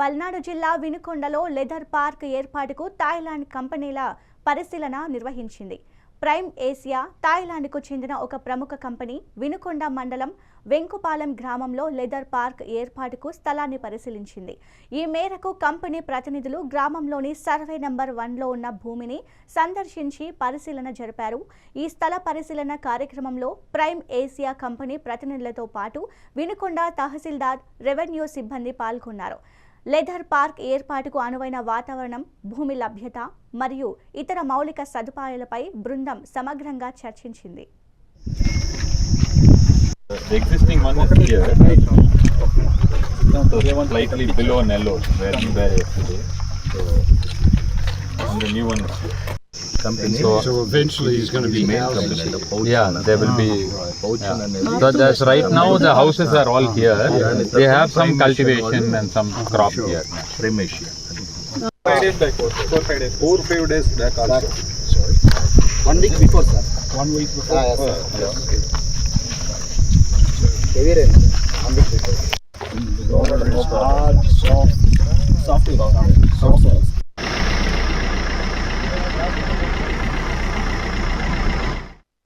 పల్నాడు జిల్లా వినుకొండలో leather park ఏర్పాటుకు Thailand కంపెనీల పరిశీలన నిర్వహించింది. ప్రైమ్ ఏసియా థాయిలాండ్కు చెందిన ఒక ప్రముఖ కంపెనీ వినుకొండ మండలం వెంకుపాలెం గ్రామంలో లెదర్ పార్క్ ఏర్పాటుకు స్థలాన్ని పరిశీలించింది. ఈ మేరకు కంపెనీ ప్రతినిధులు గ్రామంలోని సర్వే నంబర్ 1లో ఉన్న భూమిని సందర్శించి పరిశీలన జరిపారు. ఈ స్థల పరిశీలన కార్యక్రమంలో ప్రైమ్ ఏసియా కంపెనీ ప్రతినిధులతో పాటు వినుకొండ తహసీల్దార్, రెవెన్యూ సిబ్బంది పాల్గొన్నారు. లెదర్ పార్క్ ఏర్పాటుకు అనువైన వాతావరణం, భూమి లభ్యత మరియు ఇతర మౌలిక సదుపాయాలపై బృందం సమగ్రంగా చర్చించింది. The existing one is here, so slightly below Nello, where we were yesterday. And the new one is here. Company. So eventually he's going to be main housing. company. Yeah, there will be. Poaching and everything. So that's right now the houses are all here. They have some cultivation and some crop here. Premacia. 5 days back, 4-5 days. 4-5 days back also. Sorry. 1 week before, sir. 1 week before. Yes, sir. Heavy rain. 1 week before. Hard, soft soil.